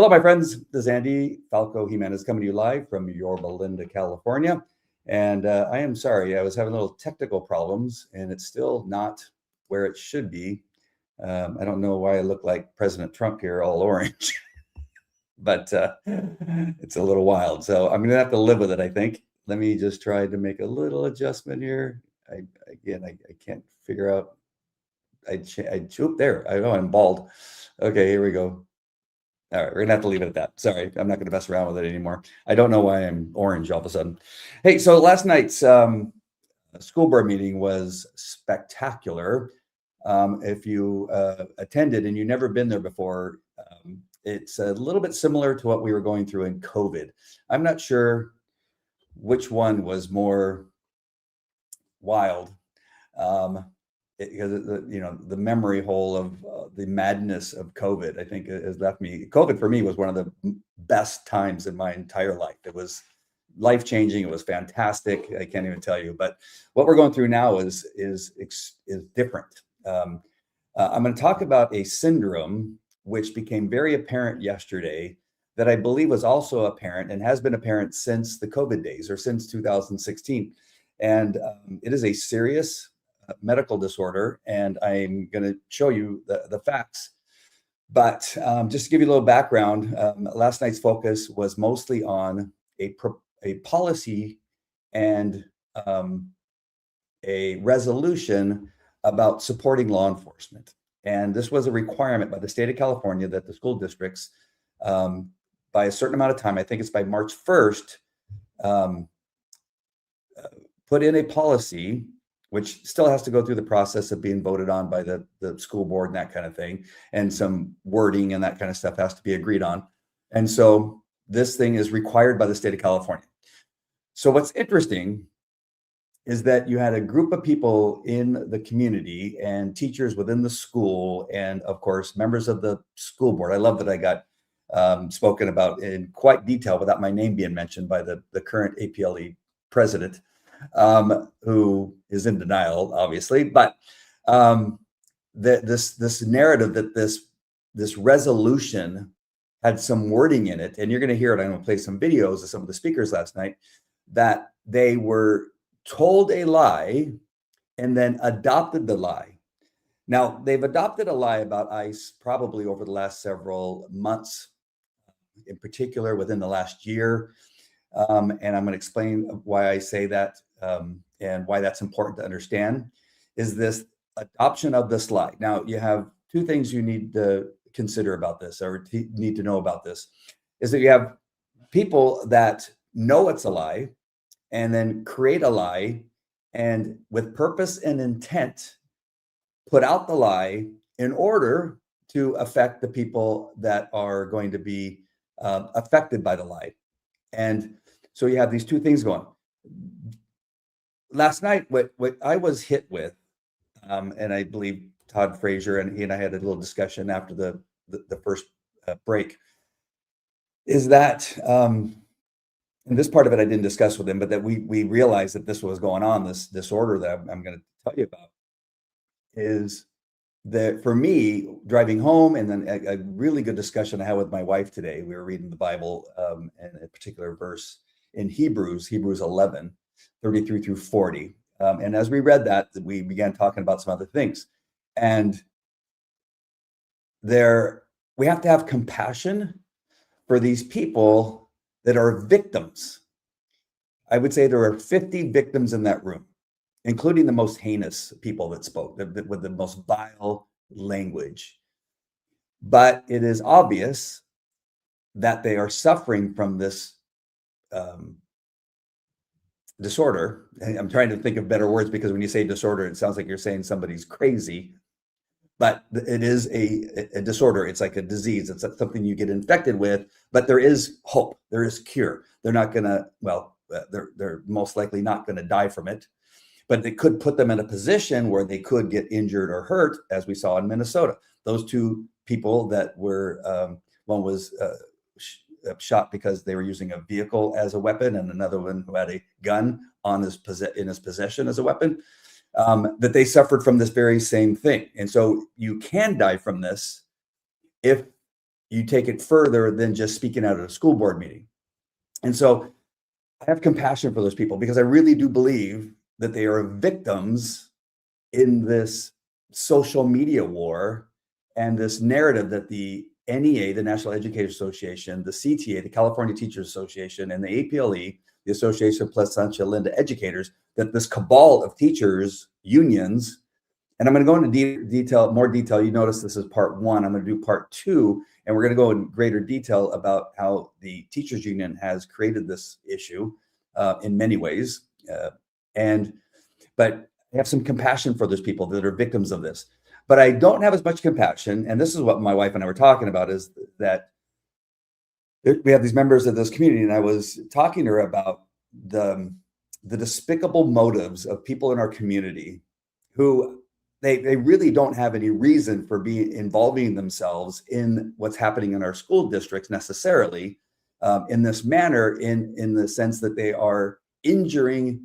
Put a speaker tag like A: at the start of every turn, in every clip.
A: Hello, my friends. This is Andy Falco Jimenez coming to you live from Yorba, California. And I am sorry, I was having little technical problems and it's still not where it should be. I don't know why I look like President Trump here, all orange, but it's a little wild. So I'm going to have to live with it, I think. Let me just try to make a little adjustment here. I can't figure out. There. I know I'm bald. Okay, here we go. All right, we're gonna have to leave it at that. Sorry, I'm not gonna mess around with it anymore. I don't know why I'm orange all of a sudden. Hey, so last night's school board meeting was spectacular. If you attended and you've never been there before, it's a little bit similar to what we were going through in COVID. I'm not sure which one was more wild. Because the memory hole of the madness of COVID, I think, has left me. COVID for me was one of the best times in my entire life. It was life-changing. It was fantastic. I can't even tell you. But what we're going through now is different. I'm going to talk about a syndrome which became very apparent yesterday that I believe was also apparent and has been apparent since the COVID days or since 2016. And it is a serious medical disorder, and I'm going to show you the facts. But just to give you a little background, last night's focus was mostly on a policy and a resolution about supporting law enforcement. And this was a requirement by the state of California that the school districts, by a certain amount of time, I think it's by March 1st, put in a policy which still has to go through the process of being voted on by the school board and that kind of thing. And some wording and that kind of stuff has to be agreed on. And so this thing is required by the state of California. So what's interesting is that you had a group of people in the community and teachers within the school, and of course, members of the school board. I love that I got spoken about in quite detail without my name being mentioned by the current APLE president, who is in denial, obviously, but this narrative that this resolution had some wording in it, and you're going to hear it. I'm going to play some videos of some of the speakers last night, that they were told a lie and then adopted the lie. Now, they've adopted a lie about ICE probably over the last several months, in particular within the last year. And I'm going to explain why I say that and why that's important to understand, is this adoption of this lie. Now, you have two things you need to consider about this, or need to know about this, is that you have people that know it's a lie and then create a lie and with purpose and intent put out the lie in order to affect the people that are going to be affected by the lie. And so you have these two things going. Last night, what I was hit with, and I believe Todd Frazier and he and I had a little discussion after the first break, is that, and this part of it I didn't discuss with him, but that we realized that this was going on, this disorder that I'm going to tell you about, is that for me, driving home, and then a really good discussion I had with my wife today. We were reading the Bible, and a particular verse in Hebrews 11, 33 through 40. And as we read that, we began talking about some other things. And we have to have compassion for these people that are victims. I would say there are 50 victims in that room, including the most heinous people that spoke with the most vile language. But it is obvious that they are suffering from this disorder. I'm trying to think of better words, because when you say disorder, it sounds like you're saying somebody's crazy, but it is a disorder. It's like a disease. It's something you get infected with, but there is hope. There is cure. They're not going to, they're most likely not going to die from it, but they could put them in a position where they could get injured or hurt, as we saw in Minnesota. Those two people that were, one was shot because they were using a vehicle as a weapon, and another one who had a gun in his possession as a weapon, that they suffered from this very same thing. And so you can die from this if you take it further than just speaking out at a school board meeting. And so I have compassion for those people because I really do believe that they are victims in this social media war and this narrative that the NEA, the National Education Association, the CTA, the California Teachers Association, and the APLE, the Association of Placentia-Yorba Educators, that this cabal of teachers, unions, and I'm going to go into more detail. You notice this is part one. I'm going to do part two, and we're going to go in greater detail about how the teachers union has created this issue in many ways. But I have some compassion for those people that are victims of this. But I don't have as much compassion, and this is what my wife and I were talking about, is that we have these members of this community, and I was talking to her about the despicable motives of people in our community who they really don't have any reason for involving themselves in what's happening in our school districts necessarily in this manner, in the sense that they are injuring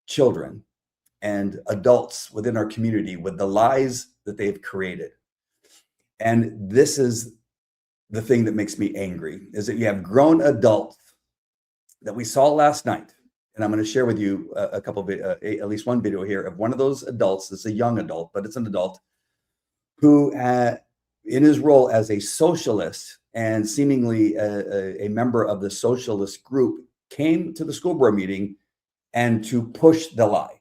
A: children and adults within our community with the lies that they've created. And this is the thing that makes me angry, is that you have grown adults that we saw last night. And I'm going to share with you a couple of, at least one video here of one of those adults. It's a young adult, but it's an adult who, in his role as a socialist and seemingly a member of the socialist group, came to the school board meeting and to push the lie.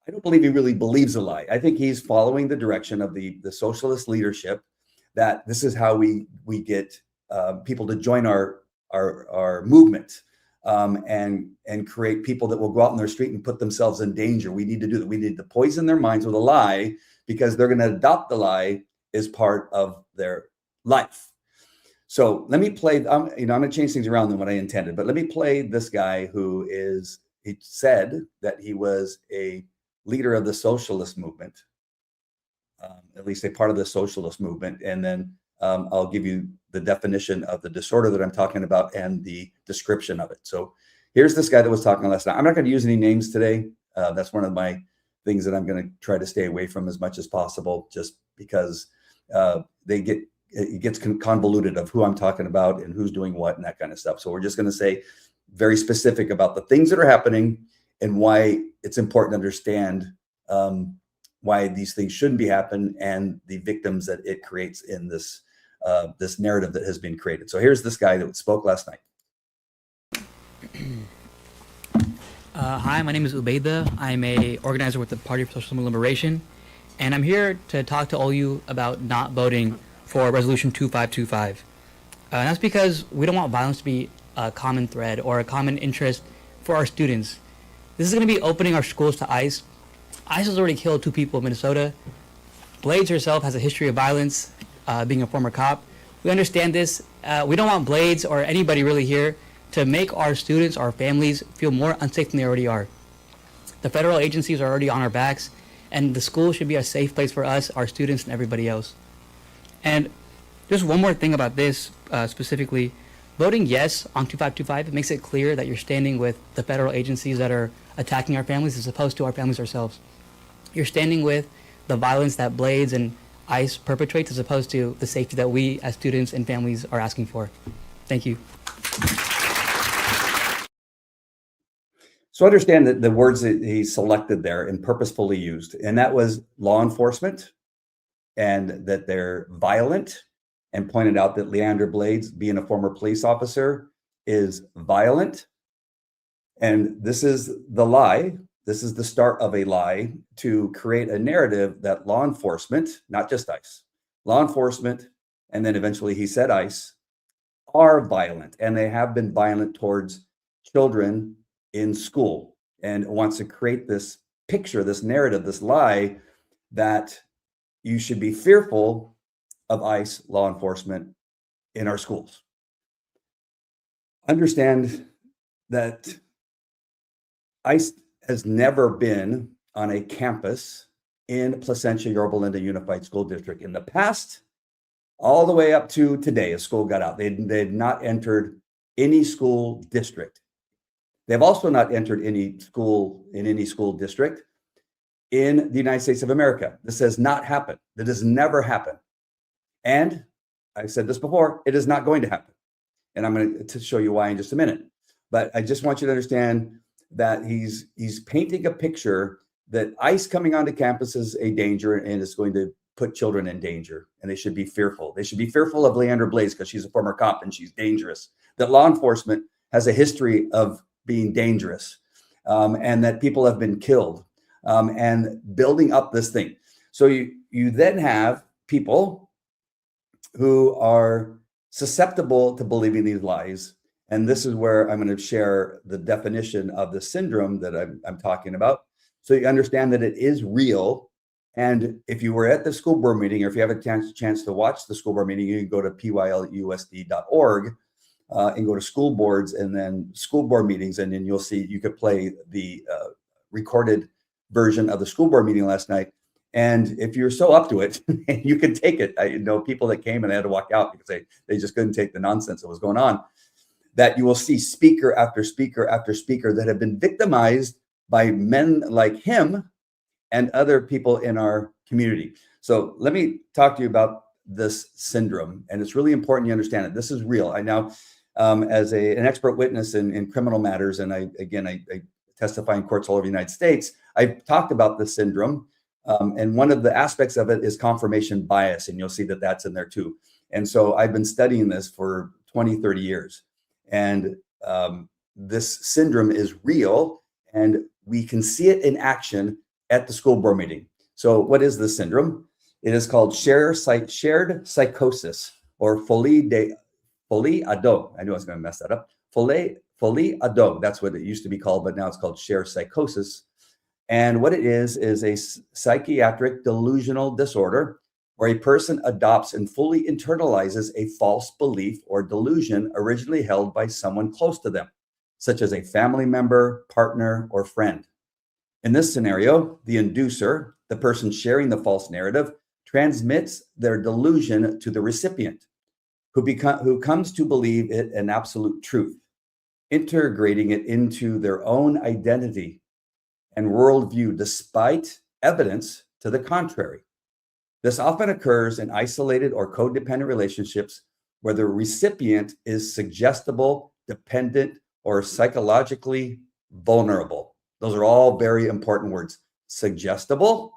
A: I don't believe he really believes the lie. I think he's following the direction of the socialist leadership, that this is how we get people to join our movement. And create people that will go out in their street and put themselves in danger. We need to do that. We need to poison their minds with a lie, because they're going to adopt the lie as part of their life. So let me play. I'm going to change things around than what I intended, but let me play this guy he said that he was a leader of the socialist movement, at least a part of the socialist movement, and then I'll give you the definition of the disorder that I'm talking about and the description of it. So here's this guy that was talking last night. I'm not going to use any names today. That's one of my things that I'm going to try to stay away from as much as possible, just because it gets convoluted of who I'm talking about and who's doing what and that kind of stuff. So we're just going to say very specific about the things that are happening and why it's important to understand why these things shouldn't be happening and the victims that it creates in this narrative that has been created. So here's this guy that spoke last night.
B: Hi, my name is Ubaida. I'm a organizer with the Party for Social Liberation, and I'm here to talk to all you about not voting for Resolution 2525. That's because we don't want violence to be a common thread or a common interest for our students. This is going to be opening our schools to ICE. ICE has already killed 2 people in Minnesota. Blades herself has a history of violence, being a former cop. We understand this. We don't want Blades or anybody really here to make our students, our families, feel more unsafe than they already are. The federal agencies are already on our backs, and the school should be a safe place for us, our students, and everybody else. And just one more thing about this specifically. Voting yes on 2525 makes it clear that you're standing with the federal agencies that are attacking our families as opposed to our families ourselves. You're standing with the violence that Blades and ICE perpetrates as opposed to the safety that we as students and families are asking for. Thank you.
A: So understand that the words that he selected there and purposefully used, and that was law enforcement, and that they're violent, and pointed out that Leander Blades, being a former police officer, is violent. And this is the lie. This is the start of a lie to create a narrative that law enforcement, not just ICE, law enforcement, and then eventually he said ICE, are violent, and they have been violent towards children in school, and wants to create this picture, this narrative, this lie that you should be fearful of ICE law enforcement in our schools. Understand that ICE has never been on a campus in Placentia-Yorba Unified School District in the past, all the way up to today, as school got out. They'd not entered any school district. They've also not entered any school district in the United States of America. This has not happened. That has never happened. And I said this before, it is not going to happen. And I'm going to show you why in just a minute. But I just want you to understand that he's painting a picture that ICE coming onto campus is a danger and it's going to put children in danger, and they should be fearful. They should be fearful of Leandra Blaze because she's a former cop and she's dangerous. That law enforcement has a history of being dangerous, and that people have been killed, and building up this thing. So you then have people who are susceptible to believing these lies. And this is where I'm going to share the definition of the syndrome that I'm talking about. So you understand that it is real. And if you were at the school board meeting, or if you have a chance to watch the school board meeting, you can go to PYLUSD.org and go to school boards and then school board meetings. And then you'll see, you could play the recorded version of the school board meeting last night. And if you're so up to it, you can take it. I know people that came and they had to walk out because they just couldn't take the nonsense that was going on. That you will see speaker after speaker after speaker that have been victimized by men like him and other people in our community. So let me talk to you about this syndrome. And it's really important you understand it. This is real. I now, as an expert witness in criminal matters, and I testify in courts all over the United States, I've talked about this syndrome. And one of the aspects of it is confirmation bias. And you'll see that that's in there too. And so I've been studying this for 20, 30 years. And this syndrome is real, and we can see it in action at the school board meeting. So what is this syndrome? It is called shared psychosis, or folie ado. I knew I was going to mess that up. Folie ado. That's what it used to be called, but now it's called shared psychosis. And what it is a psychiatric delusional disorder where a person adopts and fully internalizes a false belief or delusion originally held by someone close to them, such as a family member, partner, or friend. In this scenario, the inducer, the person sharing the false narrative, transmits their delusion to the recipient, who comes to believe it an absolute truth, integrating it into their own identity and worldview, despite evidence to the contrary. This often occurs in isolated or codependent relationships where the recipient is suggestible, dependent, or psychologically vulnerable. Those are all very important words. Suggestible,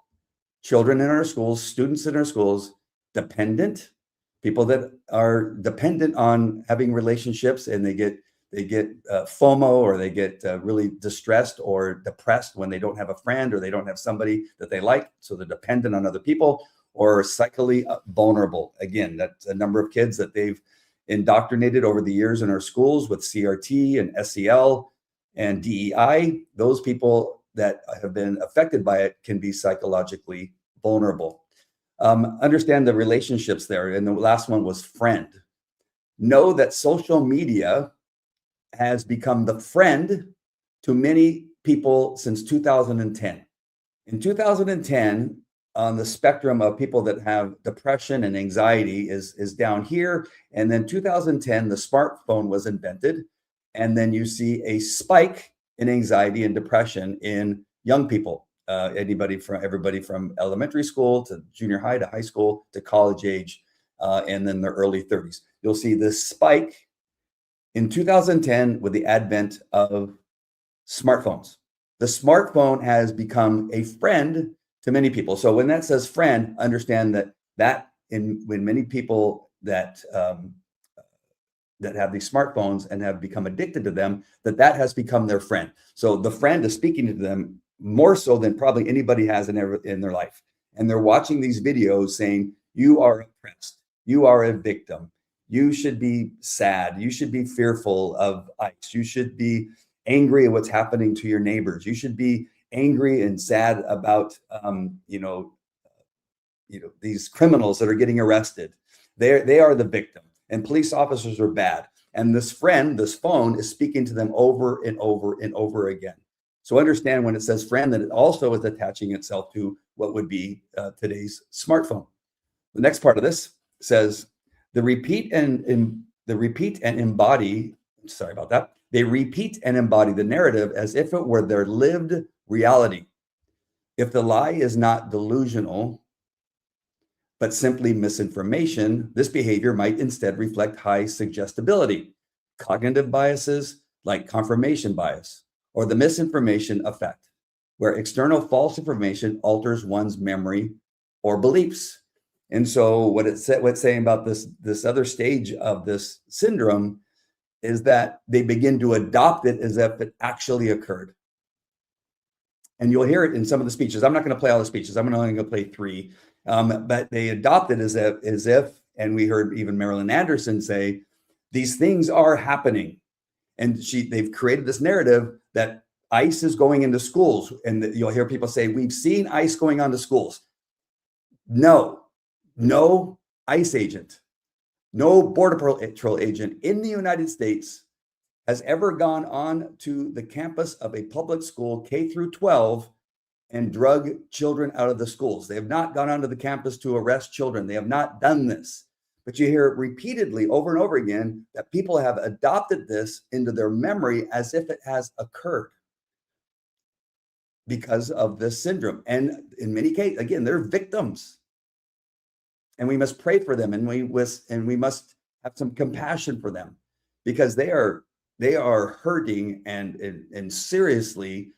A: children in our schools, students in our schools; dependent, people that are dependent on having relationships, and they get FOMO, or they get really distressed or depressed when they don't have a friend or they don't have somebody that they like. So they're dependent on other people. Or psychically vulnerable. Again, that's a number of kids that they've indoctrinated over the years in our schools with CRT and SEL and DEI. Those people that have been affected by it can be psychologically vulnerable. Understand the relationships there. And the last one was friend. Know that social media has become the friend to many people since 2010. In 2010, on the spectrum of people that have depression and anxiety is down here. And then 2010, the smartphone was invented. And then you see a spike in anxiety and depression in young people, everybody from elementary school to junior high to high school to college age, and then their early 30s. You'll see this spike in 2010 with the advent of smartphones. The smartphone has become a friend to many people. So when that says friend, understand that when many people that have these smartphones and have become addicted to them, that has become their friend. So the friend is speaking to them more so than probably anybody has in their life. And they're watching these videos saying, you are oppressed, you are a victim, you should be sad, you should be fearful of ICE, you should be angry at what's happening to your neighbors, you should be angry and sad about these criminals that are getting arrested. They are the victim, and police officers are bad. And this phone is speaking to them over and over and over again. So understand when it says friend, that it also is attaching itself to what would be today's smartphone. The next part of this says they repeat and embody the narrative as if it were their lived reality. If the lie is not delusional, but simply misinformation, this behavior might instead reflect high suggestibility, cognitive biases like confirmation bias, or the misinformation effect, where external false information alters one's memory or beliefs. And so what's saying about this other stage of this syndrome is that they begin to adopt it as if it actually occurred. And you'll hear it in some of the speeches. I'm not going to play all the speeches. I'm only going to play three. But they adopt it as if, and we heard even Marilyn Anderson say, these things are happening. And they've created this narrative that ICE is going into schools. And you'll hear people say, we've seen ICE going on to schools. No ICE agent, no Border Patrol agent in the United States has ever gone on to the campus of a public school, K through 12, and drug children out of the schools. They have not gone onto the campus to arrest children. They have not done this. But you hear it repeatedly over and over again that people have adopted this into their memory as if it has occurred because of this syndrome. And in many cases, again, they're victims. And we must pray for them, and we must have some compassion for them, because they are hurting and seriously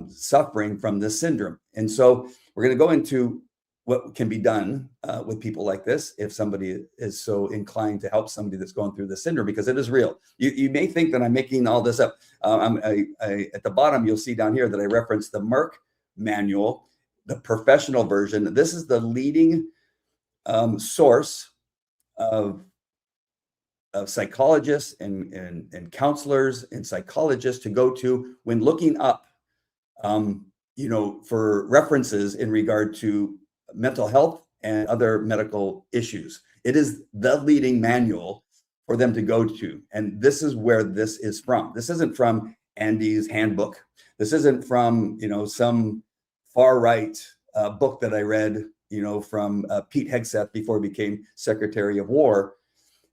A: suffering from this syndrome. And so we're going to go into what can be done with people like this if somebody is so inclined to help somebody that's going through this syndrome, because it is real. You may think that I'm making all this up. At the bottom, you'll see down here that I referenced the Merck manual, the professional version. This is the leading source of psychologists and counselors and psychologists to go to when looking up, for references in regard to mental health and other medical issues. It is the leading manual for them to go to. And this is where this is from. This isn't from Andy's handbook. This isn't from, some far right book that I read, from Pete Hegseth before he became Secretary of War.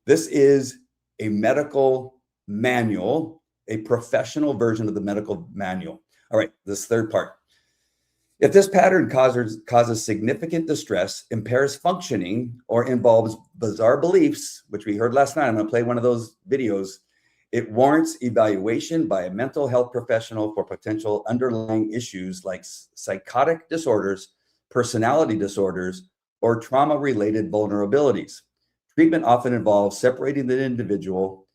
A: This is a medical manual, a professional version of the medical manual. All right, this third part. If this pattern causes significant distress, impairs functioning, or involves bizarre beliefs, which we heard last night, I'm going to play one of those videos, it warrants evaluation by a mental health professional for potential underlying issues like psychotic disorders, personality disorders, or trauma-related vulnerabilities. Treatment often involves separating the individual,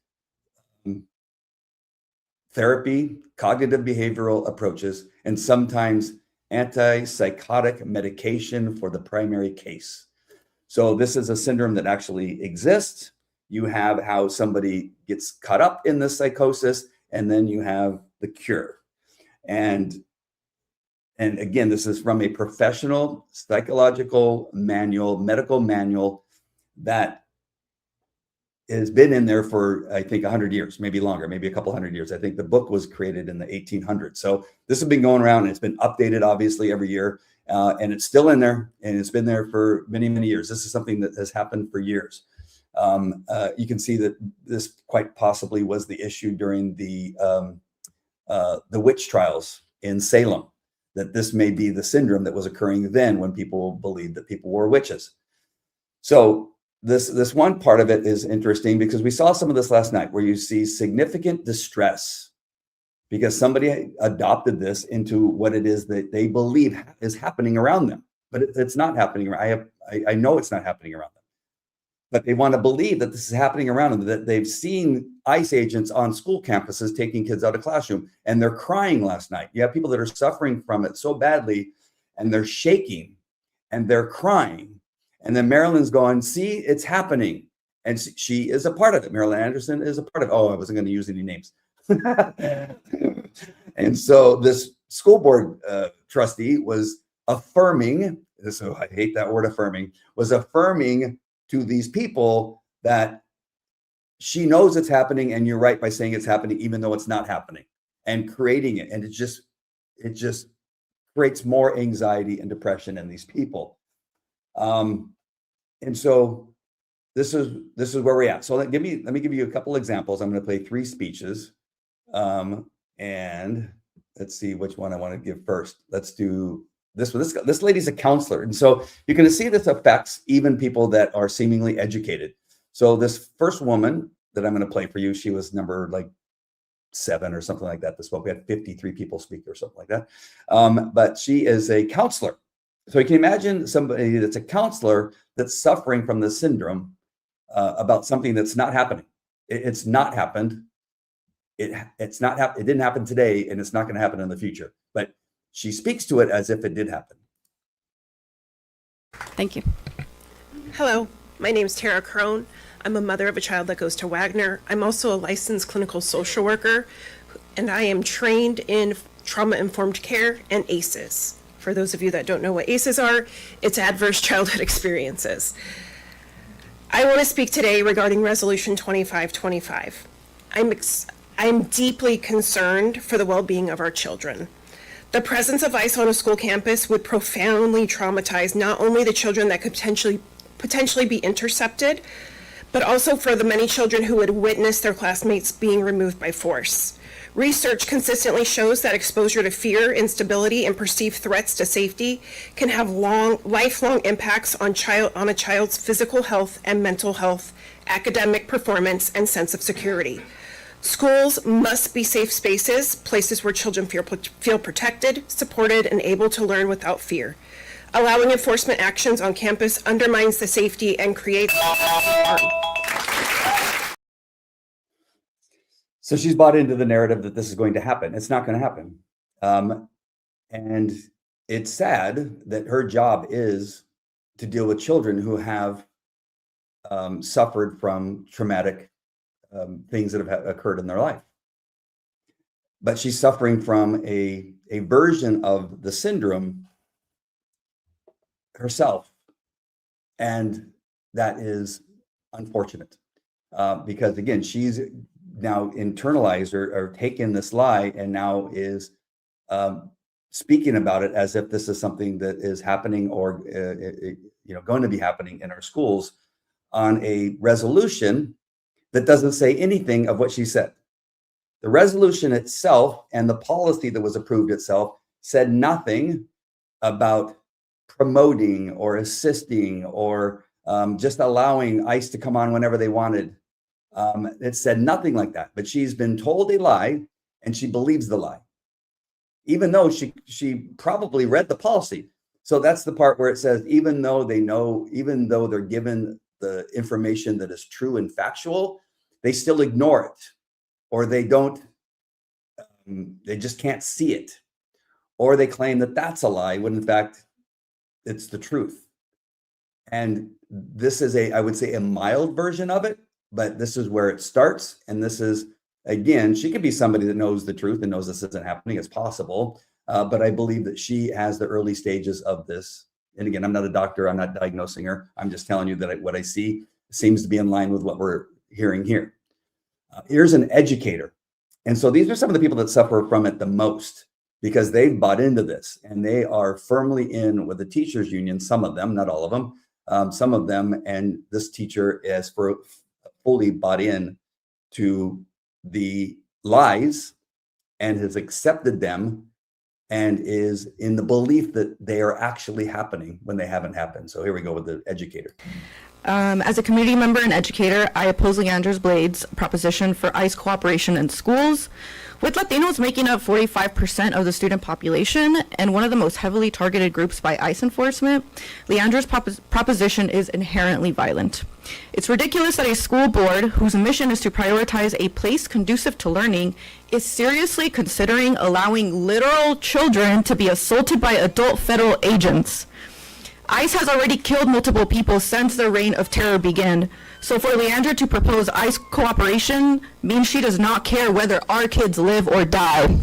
A: therapy, cognitive behavioral approaches, and sometimes antipsychotic medication for the primary case. So this is a syndrome that actually exists. You have how somebody gets caught up in this psychosis, and then you have the cure. And again, this is from a professional psychological manual, medical manual that has been in there for, I think, 100 years, maybe longer, maybe a couple hundred years. I think the book was created in the 1800s. So this has been going around, and it's been updated, obviously, every year. And it's still in there, and it's been there for many, many years. This is something that has happened for years. You can see that this quite possibly was the issue during the witch trials in Salem, that this may be the syndrome that was occurring then when people believed that people were witches. So this one part of it is interesting, because we saw some of this last night, where you see significant distress because somebody adopted this into what it is that they believe is happening around them, but it's not happening. I know it's not happening around them, but they want to believe that this is happening around them, that they've seen ICE agents on school campuses taking kids out of classroom, and they're crying last night. You have people that are suffering from it so badly, and they're shaking and they're crying. And then Marilyn's going, see, it's happening. And she is a part of it. Marilyn Anderson is a part of it. Oh, I wasn't going to use any names. And so this school board trustee was affirming, so I hate that word affirming, was affirming to these people that she knows it's happening, and you're right by saying it's happening, even though it's not happening, and creating it. And it just creates more anxiety and depression in these people. And so this is where we're at. So let me give you a couple examples. I'm going to play 3 speeches, and let's see which one I want to give first. Let's do This lady's a counselor, and so you can see this affects even people that are seemingly educated. So this first woman that I'm going to play for you, she was number like 7 or something like that. We had 53 people speak or something like that. But she is a counselor. So you can imagine somebody that's a counselor that's suffering from this syndrome about something that's not happening. It's not happened. It didn't happen today, and it's not going to happen in the future. But she speaks to it as if it did happen.
C: Thank you.
D: Hello, my name is Tara Crone. I'm a mother of a child that goes to Wagner. I'm also a licensed clinical social worker, and I am trained in trauma-informed care and ACEs. For those of you that don't know what ACEs are, it's adverse childhood experiences. I want to speak today regarding Resolution 2525. I'm deeply concerned for the well-being of our children. The presence of ICE on a school campus would profoundly traumatize not only the children that could potentially be intercepted, but also for the many children who would witness their classmates being removed by force. Research consistently shows that exposure to fear, instability, and perceived threats to safety can have lifelong impacts on a child's physical health and mental health, academic performance, and sense of security. Schools must be safe spaces, places where children feel protected, supported, and able to learn without fear. Allowing enforcement actions on campus undermines the safety and creates harm.
A: So she's bought into the narrative that this is going to happen. It's not going to happen. And it's sad that her job is to deal with children who have suffered from traumatic things that have occurred in their life. But she's suffering from a version of the syndrome herself. And that is unfortunate because, again, she's now internalized or taken this lie and now is speaking about it as if this is something that is happening or going to be happening in our schools on a resolution that doesn't say anything of what she said. The resolution itself and the policy that was approved itself said nothing about promoting or assisting or just allowing ICE to come on whenever they wanted. It said nothing like that, but she's been told a lie and she believes the lie, even though she probably read the policy. So that's the part where it says, even though they're given the information that is true and factual, they still ignore it, or they just can't see it, or they claim that that's a lie when in fact it's the truth. And this is I would say a mild version of it, but this is where it starts. And this is, again, she could be somebody that knows the truth and knows this isn't happening. It's possible. But I believe that she has the early stages of this. And again, I'm not a doctor. I'm not diagnosing her. I'm just telling you that what I see seems to be in line with what we're hearing here. Here's an educator. And so these are some of the people that suffer from it the most because they've bought into this and they are firmly in with the teachers union, some of them, not all of them, some of them. And this teacher is fully bought in to the lies and has accepted them and is in the belief that they are actually happening when they haven't happened. So here we go with the educator.
C: As a community member and educator, I oppose Leandra Blade's proposition for ICE cooperation in schools. With Latinos making up 45% of the student population and one of the most heavily targeted groups by ICE enforcement, Leandra's proposition is inherently violent. It's ridiculous that a school board whose mission is to prioritize a place conducive to learning is seriously considering allowing literal children to be assaulted by adult federal agents. ICE has already killed multiple people since the reign of terror began. So for Leandra to propose ICE cooperation means she does not care whether our kids live or die.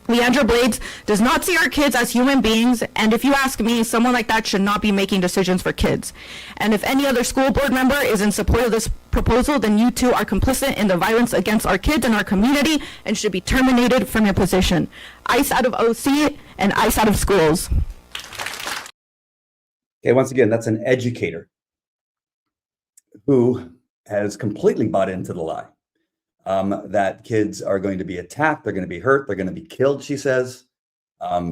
C: Leandra Blades does not see our kids as human beings, and if you ask me, someone like that should not be making decisions for kids. And if any other school board member is in support of this proposal, then you too are complicit in the violence against our kids and our community and should be terminated from your position. ICE out of OC and ICE out of schools.
A: Okay, once again, that's an educator who has completely bought into the lie that kids are going to be attacked, they're going to be hurt, they're going to be killed, she says.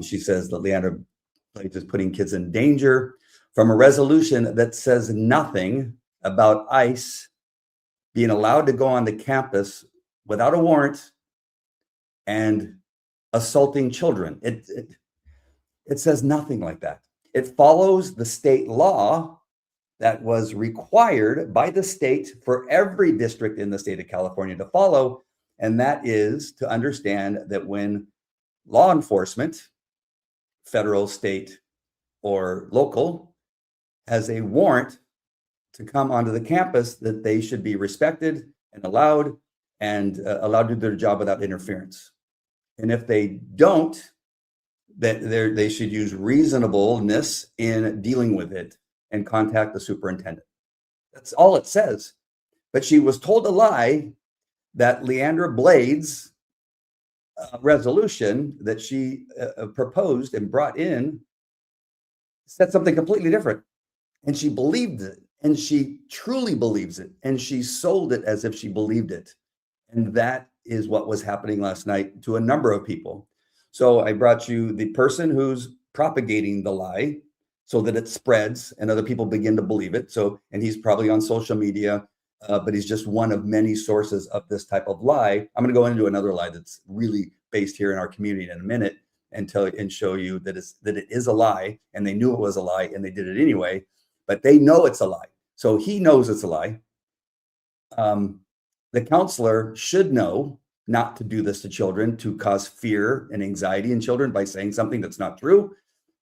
A: She says that Leandra like just putting kids in danger, from a resolution that says nothing about ICE being allowed to go on the campus without a warrant and assaulting children. It says nothing like that. It follows the state law that was required by the state for every district in the state of California to follow. And that is to understand that when law enforcement, federal, state, or local, has a warrant to come onto the campus, that they should be respected and allowed to do their job without interference. And if they don't, that they should use reasonableness in dealing with it and contact the superintendent. That's all it says. But she was told a lie that Leandra Blades' resolution that she proposed and brought in said something completely different. And she believed it, and she truly believes it, and she sold it as if she believed it. And that is what was happening last night to a number of people. So I brought you the person who's propagating the lie so that it spreads and other people begin to believe it. So, and he's probably on social media, but he's just one of many sources of this type of lie. I'm going to go into another lie that's really based here in our community in a minute and show you that it is a lie, and they knew it was a lie and they did it anyway, but they know it's a lie. So he knows it's a lie. The counselor should know not to do this to children, to cause fear and anxiety in children by saying something that's not true.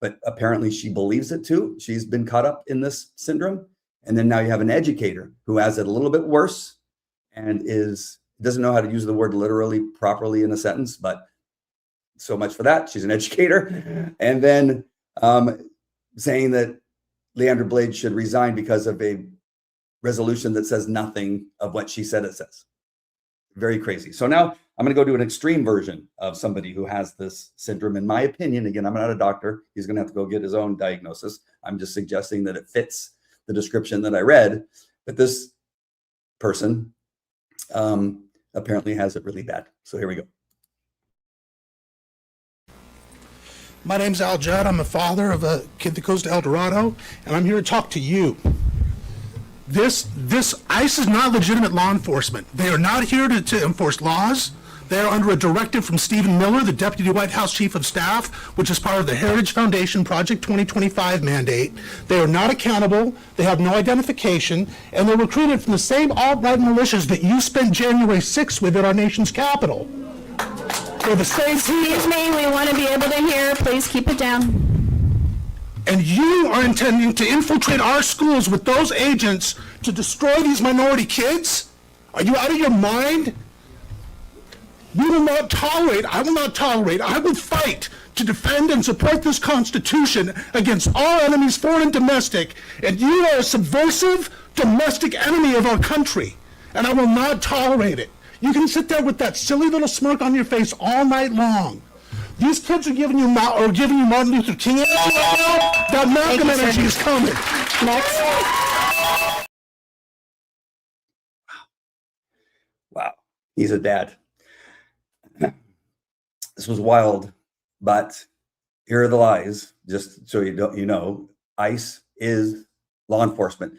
A: But apparently she believes it too. She's been caught up in this syndrome. And then now you have an educator who has it a little bit worse and doesn't know how to use the word literally properly in a sentence, but so much for that. She's an educator. And then saying that Leandra Blades should resign because of a resolution that says nothing of what she said it says. Very crazy. So now I'm going to go to an extreme version of somebody who has this syndrome. In my opinion, again, I'm not a doctor. He's going to have to go get his own diagnosis. I'm just suggesting that it fits the description that I read. But this person apparently has it really bad. So here we go.
E: My name's Al Judd. I'm a father of a kid that goes to El Dorado, and I'm here to talk to you. This ICE is not legitimate law enforcement. They are not here to enforce laws. They are under a directive from Stephen Miller, the Deputy White House Chief of Staff, which is part of the Heritage Foundation Project 2025 mandate. They are not accountable. They have no identification, and they're recruited from the same alt-right militias that you spent January 6th with at our nation's capital. They're the same people.
F: Excuse me, we want to be able to hear. Please keep it down.
E: And you are intending to infiltrate our schools with those agents to destroy these minority kids? Are you out of your mind? We will not tolerate, I will not tolerate, I will fight to defend and support this Constitution against all enemies, foreign and domestic. And you are a subversive domestic enemy of our country. And I will not tolerate it. You can sit there with that silly little smirk on your face all night long. These kids are giving you Martin Luther King energy right now. That Malcolm energy is coming.
F: Next.
A: Wow. He's a dad. This was wild, but here are the lies, just so you know. ICE is law enforcement.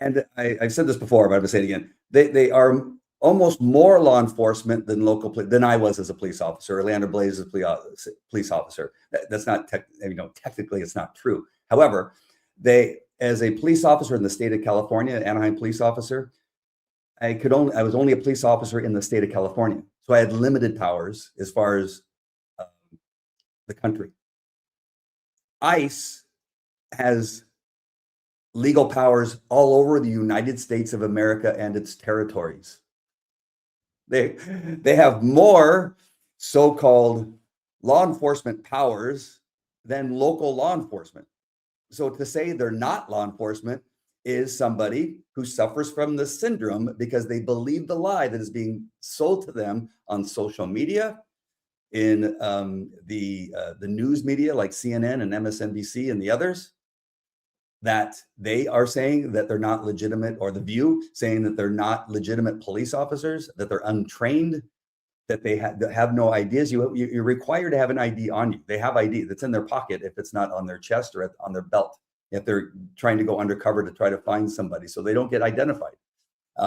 A: And I've said this before, but I'm going to say it again. They are almost more law enforcement than I was as a police officer, or Leandra Blades as a police officer. That's not, technically it's not true. However, as a police officer in the state of California, Anaheim police officer, I was only a police officer in the state of California. So I had limited powers as far as the country. ICE has legal powers all over the United States of America and its territories. They have more so-called law enforcement powers than local law enforcement. So to say they're not law enforcement is somebody who suffers from the syndrome because they believe the lie that is being sold to them on social media, in the news media like CNN and MSNBC and the others, that they are saying that they're not legitimate, or The View saying that they're not legitimate police officers, that they're untrained. that they have no ideas. You're required to have an ID on you. They have ID that's in their pocket if it's not on their chest or on their belt, if they're trying to go undercover to try to find somebody so they don't get identified.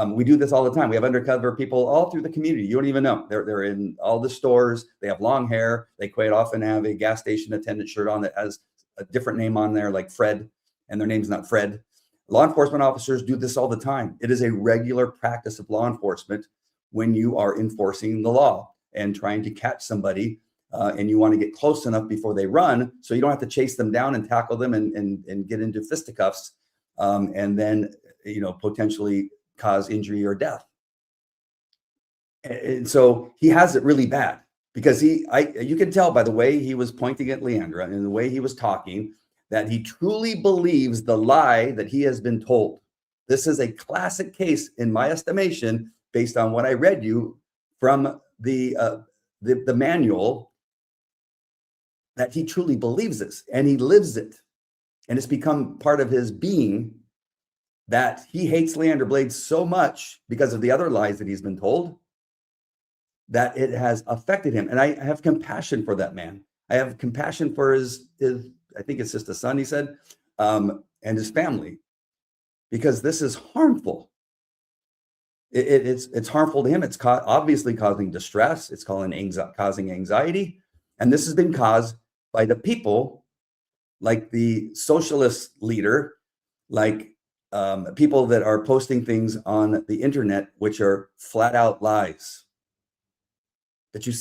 A: We do this all the time. We have undercover people all through the community. You don't even know. They're in all the stores. They have long hair. They quite often have a gas station attendant shirt on that has a different name on there, like Fred, and their name's not Fred. Law enforcement officers do this all the time. It is a regular practice of law enforcement when you are enforcing the law and trying to catch somebody, and you want to get close enough before they run so you don't have to chase them down and tackle them and get into fisticuffs, and then potentially cause injury or death. And so he has it really bad because you can tell by the way he was pointing at Leandra and the way he was talking that he truly believes the lie that he has been told. This is a classic case, in my estimation, based on what I read you from the manual, that he truly believes this and he lives it. And it's become part of his being that he hates Leander Blades so much because of the other lies that he's been told that it has affected him. And I have compassion for that man. I have compassion for his I think it's just a son, he said, and his family, because this is harmful. It's harmful to him. It's obviously causing distress. It's causing anxiety. And this has been caused by the people like the socialist leader, like people that are posting things on the internet, which are flat out lies. That you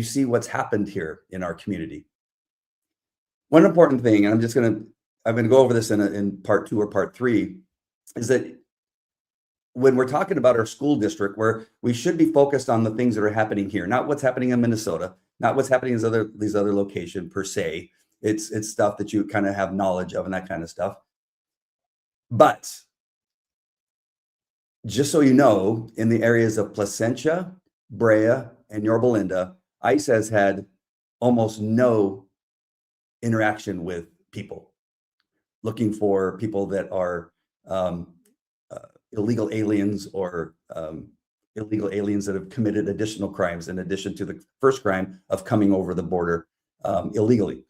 A: see what's happened here in our community. One important thing, and I'm going to go over this in part 2 or part 3, is that when we're talking about our school district, where we should be focused on the things that are happening here, not what's happening in Minnesota, not what's happening in these other locations per se. It's stuff that you kind of have knowledge of and that kind of stuff. But just so you know, in the areas of Placentia, Brea, and Yorba Linda, ICE has had almost no interaction with people, looking for people that are illegal aliens or illegal aliens that have committed additional crimes in addition to the first crime of coming over the border illegally.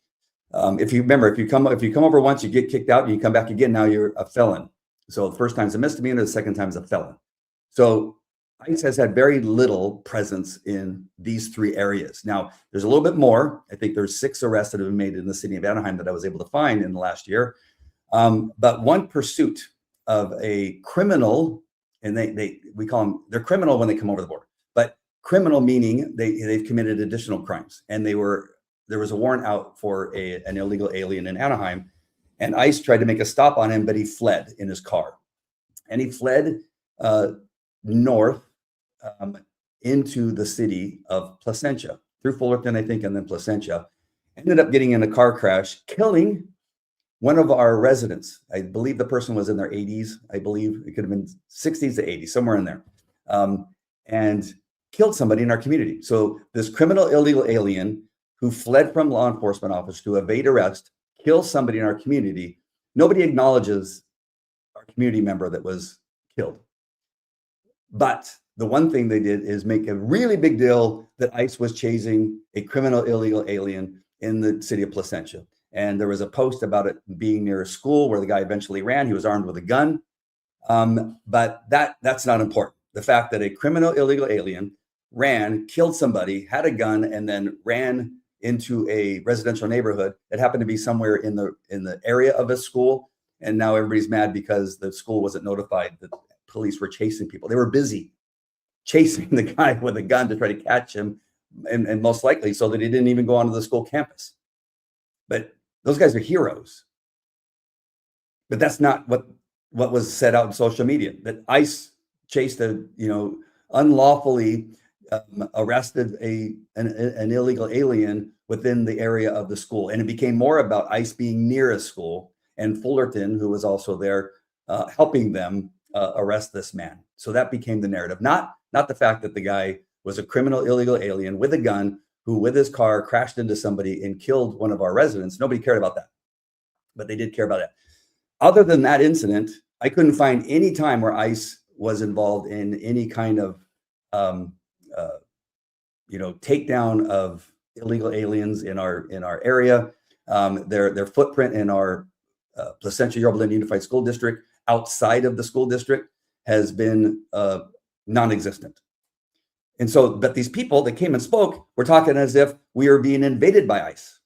A: If you come over once, you get kicked out, and you come back again, now you're a felon. So the first time's a misdemeanor, the second time's a felon. So ICE has had very little presence in these 3 areas. Now, there's a little bit more. I think there's 6 arrests that have been made in the city of Anaheim that I was able to find in the last year. But one pursuit of a criminal, and we call them, they're criminal when they come over the border, but criminal meaning they've committed additional crimes. And there was a warrant out for an illegal alien in Anaheim, and ICE tried to make a stop on him, but he fled in his car. And he fled north into the city of Placentia, through Fullerton, I think, and then Placentia. Ended up getting in a car crash, killing one of our residents. I believe the person was in their 80s. I believe it could have been 60s to 80s, somewhere in there, and killed somebody in our community. So this criminal illegal alien who fled from law enforcement officers to evade arrest, kills somebody in our community. Nobody acknowledges our community member that was killed. But the one thing they did is make a really big deal that ICE was chasing a criminal illegal alien in the city of Placentia. And there was a post about it being near a school where the guy eventually ran. He was armed with a gun. But that's not important. The fact that a criminal illegal alien ran, killed somebody, had a gun, and then ran into a residential neighborhood that happened to be somewhere in the area of a school. And now everybody's mad because the school wasn't notified that police were chasing people. They were busy chasing the guy with a gun to try to catch him, and most likely so that he didn't even go onto the school campus. But those guys are heroes. But that's not what was said out in social media, that ICE chased unlawfully arrested an illegal alien within the area of the school. And it became more about ICE being near a school and Fullerton, who was also there, helping them arrest this man. So that became the narrative, not the fact that the guy was a criminal illegal alien with a gun who, with his car, crashed into somebody and killed one of our residents. Nobody cared about that, but they did care about that. Other than that incident, I couldn't find any time where ICE was involved in any kind of takedown of illegal aliens in our area. Their footprint in our Placentia-Yorba Unified School District outside of the school district has been non-existent. And so, but these people that came and spoke were talking as if we were being invaded by ICE,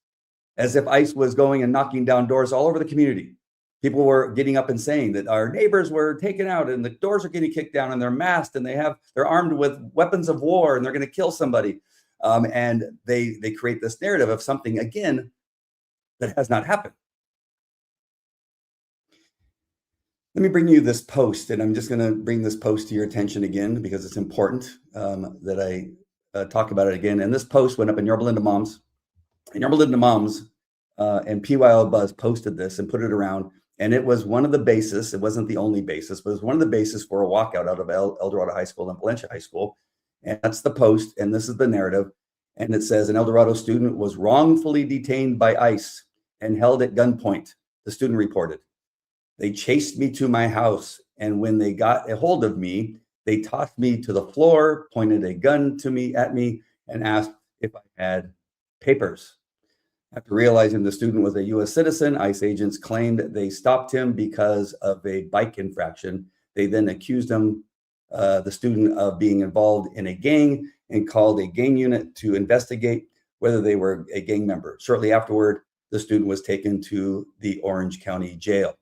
A: as if ICE was going and knocking down doors all over the community. People were getting up and saying that our neighbors were taken out and the doors are getting kicked down and they're masked and they're armed with weapons of war and they're going to kill somebody. And they create this narrative of something, again, that has not happened. Let me bring you this post, and I'm just going to bring this post to your attention again because it's important that I talk about it again. And this post went up in Yorba Linda Moms. And Yorba Linda Moms and PYLUSD posted this and put it around. And it was one of the basis, it wasn't the only basis, but it was one of the basis for a walkout out of El Dorado High School and Valencia High School. And that's the post, and this is the narrative. And it says, an El Dorado student was wrongfully detained by ICE and held at gunpoint, the student reported. They chased me to my house, and when they got a hold of me, they tossed me to the floor, pointed a gun at me, and asked if I had papers. After realizing the student was a U.S. citizen, ICE agents claimed they stopped him because of a bike infraction. They then accused him, the student, of being involved in a gang and called a gang unit to investigate whether they were a gang member. Shortly afterward, the student was taken to the Orange County Jail.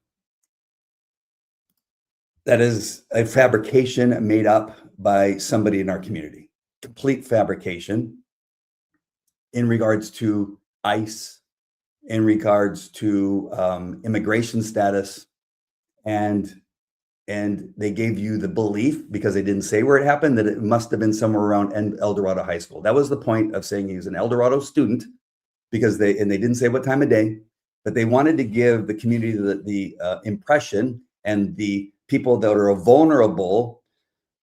A: That is a fabrication made up by somebody in our community. Complete fabrication in regards to ICE, in regards to immigration status, and they gave you the belief, because they didn't say where it happened, that it must have been somewhere around El Dorado High School. That was the point of saying he was an El Dorado student, because they didn't say what time of day, but they wanted to give the community the impression, and the people that are vulnerable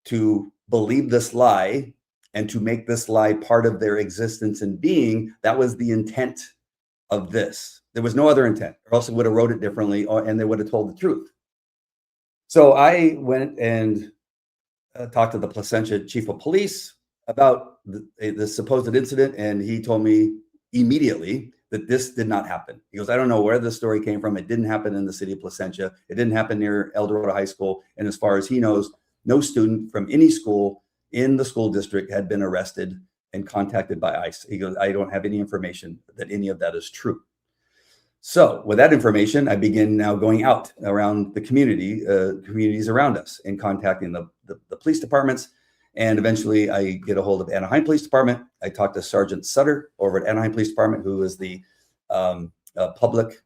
A: to believe this lie and to make this lie part of their existence and being. That was the intent of this. There was no other intent, or else it would have wrote it differently, and they would have told the truth. So I went and talked to the Placentia chief of police about the supposed incident, and he told me immediately that this did not happen. He goes, I don't know where this story came from. It didn't happen in the city of Placentia. It didn't happen near El Dorado High School. And as far as he knows, no student from any school in the school district had been arrested and contacted by ICE. He goes, I don't have any information that any of that is true. So with that information, I begin now going out around the communities around us, and contacting the police departments. And eventually I get a hold of Anaheim Police Department. I talked to Sergeant Sutter over at Anaheim Police Department, who is the public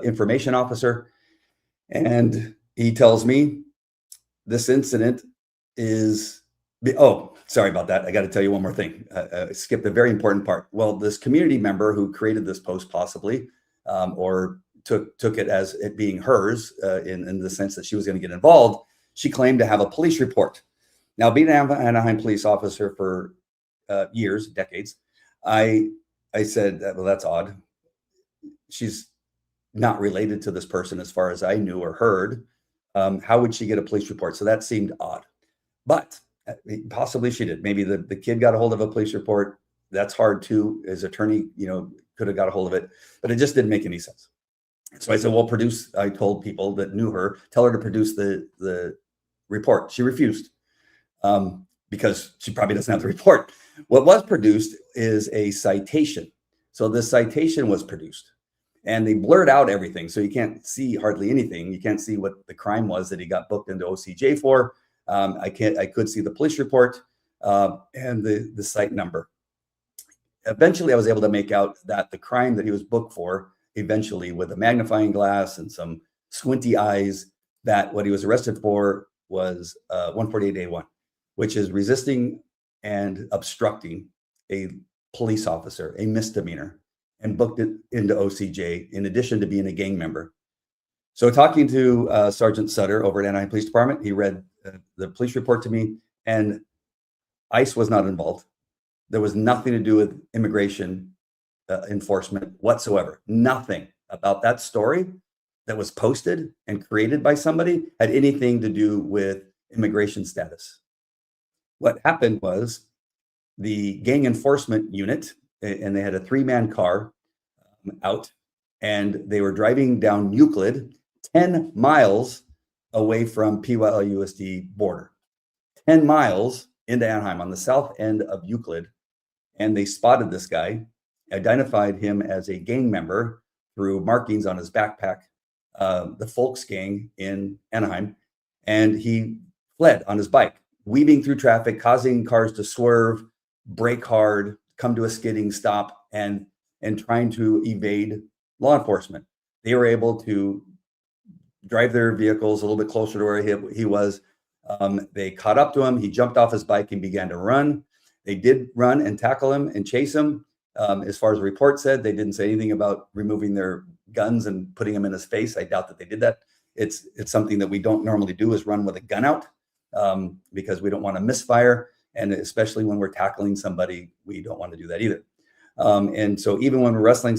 A: information officer. And he tells me this incident is, oh, sorry about that. I got to tell you one more thing. I skipped a very important part. Well, this community member who created this post possibly, or took it as it being hers in the sense that she was going to get involved, she claimed to have a police report. Now, being an Anaheim police officer for years, decades, I said, well, that's odd. She's not related to this person as far as I knew or heard. How would she get a police report? So that seemed odd. But possibly she did. Maybe the kid got a hold of a police report. That's hard too. His attorney, could have got a hold of it, but it just didn't make any sense. So I said, well, I told people that knew her, tell her to produce the report. She refused. Because she probably doesn't have the report. What was produced is a citation. So this citation was produced, and they blurred out everything. So you can't see hardly anything. You can't see what the crime was that he got booked into OCJ for. I could see the police report and the site number. Eventually I was able to make out that the crime that he was booked for, eventually with a magnifying glass and some squinty eyes, that what he was arrested for was 148A1. Which is resisting and obstructing a police officer, a misdemeanor, and booked it into OCJ in addition to being a gang member. So talking to Sergeant Sutter over at Anaheim Police Department, he read the police report to me, and ICE was not involved. There was nothing to do with immigration enforcement whatsoever. Nothing about that story that was posted and created by somebody had anything to do with immigration status. What happened was the gang enforcement unit, and they had a 3-man car out, and they were driving down Euclid, 10 miles away from PYLUSD border, 10 miles into Anaheim on the south end of Euclid. And they spotted this guy, identified him as a gang member through markings on his backpack, the Folks gang in Anaheim. And he fled on his bike, weaving through traffic, causing cars to swerve, brake hard, come to a skidding stop, and trying to evade law enforcement. They were able to drive their vehicles a little bit closer to where he was. They caught up to him. He jumped off his bike and began to run. They did run and tackle him and chase him. As far as the report said, they didn't say anything about removing their guns and putting them in his face. I doubt that they did that. It's something that we don't normally do, is run with a gun out, because we don't want to misfire. And especially when we're tackling somebody, we don't want to do that either. And so even when we're wrestling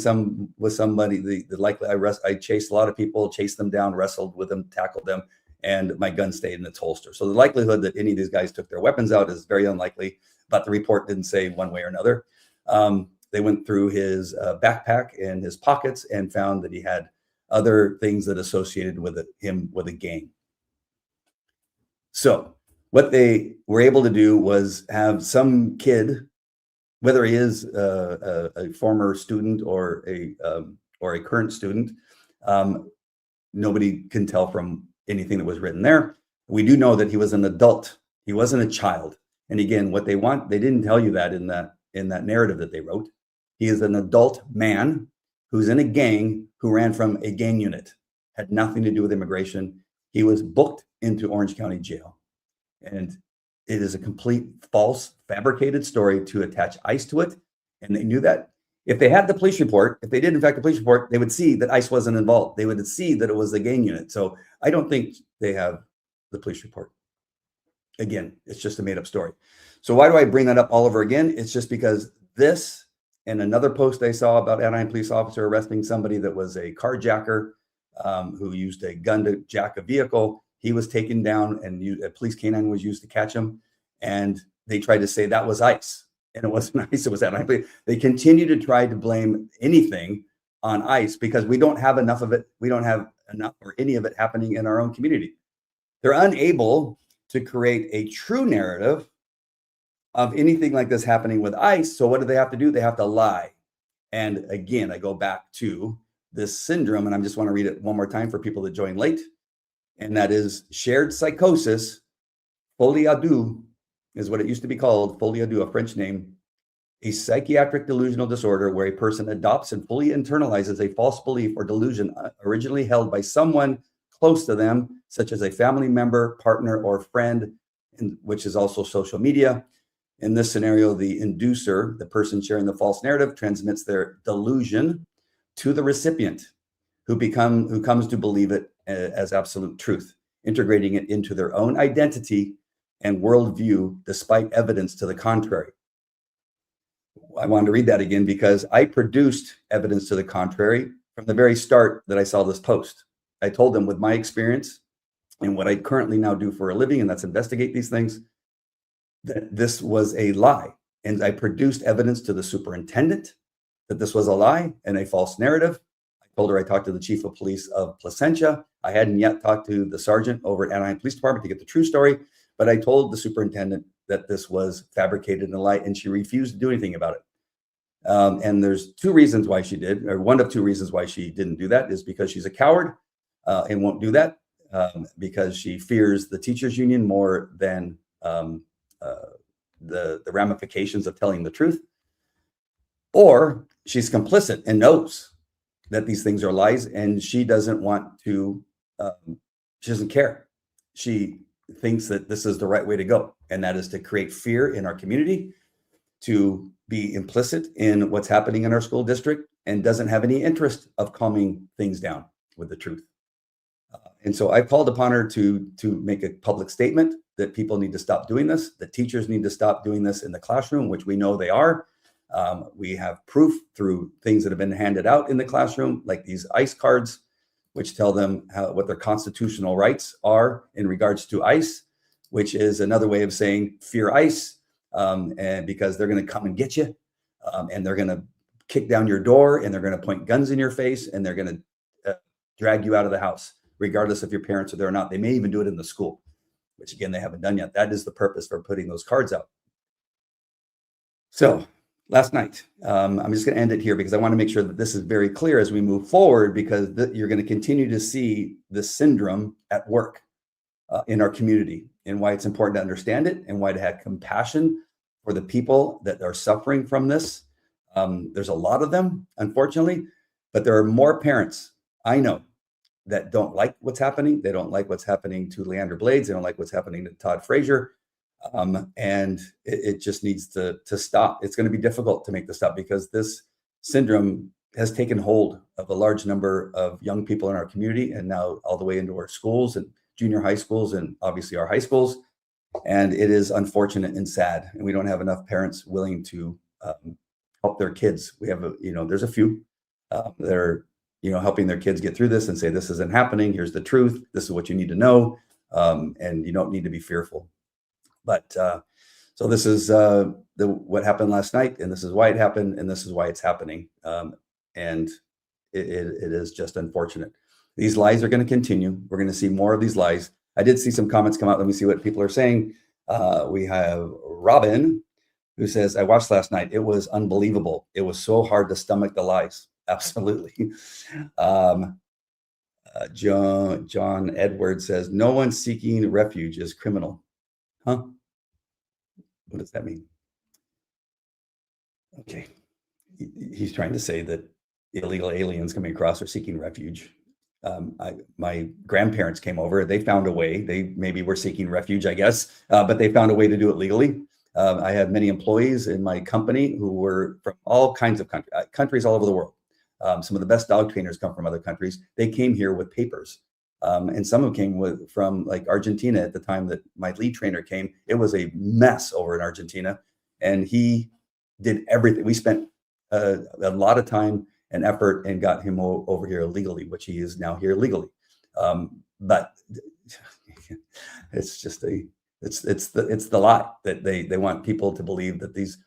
A: with somebody, the likely I chased a lot of people, chased them down, wrestled with them, tackled them, and my gun stayed in its holster. So the likelihood that any of these guys took their weapons out is very unlikely, but the report didn't say one way or another. They went through his backpack and his pockets and found that he had other things that associated with him with a gang. So what they were able to do was have some kid, whether he is a former student or a current student, nobody can tell from anything that was written there. We do know that he was an adult. He wasn't a child. And again, what they didn't tell you that in that narrative that they wrote. He is an adult man who's in a gang, who ran from a gang unit, had nothing to do with immigration. He was booked into Orange County Jail. And it is a complete false, fabricated story to attach ICE to it. And they knew that. If they had the police report, if they did in fact a police report, they would see that ICE wasn't involved. They would see that it was the gang unit. So I don't think they have the police report. Again, it's just a made up story. So why do I bring that up all over again? It's just because this and another post I saw about Anaheim police officer arresting somebody that was a carjacker who used a gun to jack a vehicle. He was taken down and a police canine was used to catch him. And they tried to say that was ICE. And it wasn't ICE, it was Anaheim. They continue to try to blame anything on ICE because we don't have enough of it. We don't have enough or any of it happening in our own community. They're unable to create a true narrative of anything like this happening with ICE. So what do they have to do? They have to lie. And again, I go back to this syndrome, and I just want to read it one more time for people that join late. And that is shared psychosis. Folie is what it used to be called. Folie, a French name, a psychiatric delusional disorder where a person adopts and fully internalizes a false belief or delusion originally held by someone close to them, such as a family member, partner, or friend, which is also social media. In this scenario, the inducer, the person sharing the false narrative, transmits their delusion to the recipient, who comes to believe it as absolute truth, integrating it into their own identity and worldview, despite evidence to the contrary. I wanted to read that again because I produced evidence to the contrary from the very start that I saw this post. I told them with my experience and what I currently now do for a living, and that's investigate these things, that this was a lie. And I produced evidence to the superintendent that this was a lie and a false narrative. I told her I talked to the chief of police of Placentia. I hadn't yet talked to the sergeant over at Anaheim Police Department to get the true story, but I told the superintendent that this was fabricated and a lie, and she refused to do anything about it. And there's two reasons why she did, or one of two reasons why she didn't do that is because she's a coward and won't do that because she fears the teachers union more than the ramifications of telling the truth, or she's complicit and knows that these things are lies, and she doesn't want to, she doesn't care. She thinks that this is the right way to go, and that is to create fear in our community, to be implicit in what's happening in our school district, and doesn't have any interest of calming things down with the truth. And so I called upon her to make a public statement that people need to stop doing this, that teachers need to stop doing this in the classroom, which we know they are. We have proof through things that have been handed out in the classroom, like these ICE cards, which tell them what their constitutional rights are in regards to ICE, which is another way of saying fear ICE. and because they're going to come and get you, and they're going to kick down your door, and they're going to point guns in your face, and they're going to drag you out of the house, regardless if your parents are there or not. They may even do it in the school, which again, they haven't done yet. That is the purpose for putting those cards out. So last night, I'm just going to end it here because I want to make sure that this is very clear as we move forward, because you're going to continue to see this syndrome at work in our community, and why it's important to understand it, and why to have compassion for the people that are suffering from this. There's a lot of them, unfortunately, but there are more parents I know that don't like what's happening. They don't like what's happening to Leander Blades. They don't like what's happening to Todd Frazier. And it just needs to stop. It's going to be difficult to make this stop because this syndrome has taken hold of a large number of young people in our community, and now all the way into our schools and junior high schools, and obviously our high schools. And it is unfortunate and sad. And we don't have enough parents willing to help their kids. We have, there's a few that are, helping their kids get through this and say, this isn't happening. Here's the truth. This is what you need to know. And you don't need to be fearful. But so this is what happened last night, and this is why it happened, and this is why it's happening. And it is just unfortunate. These lies are going to continue. We're going to see more of these lies. I did see some comments come out. Let me see what people are saying. We have Robin, who says, I watched last night. It was unbelievable. It was so hard to stomach the lies. Absolutely. John Edwards says, no one seeking refuge is criminal. Huh? What does that mean? Okay. He's trying to say that illegal aliens coming across are seeking refuge. My grandparents came over. They found a way. They maybe were seeking refuge, I guess, but they found a way to do it legally. I had many employees in my company who were from all kinds of countries all over the world. Some of the best dog trainers come from other countries. They came here with papers. And some of them came from like Argentina at the time that my lead trainer came. It was a mess over in Argentina, and he did everything. We spent a lot of time and effort and got him over here illegally, which he is now here legally. But it's just it's the lie that they want people to believe that these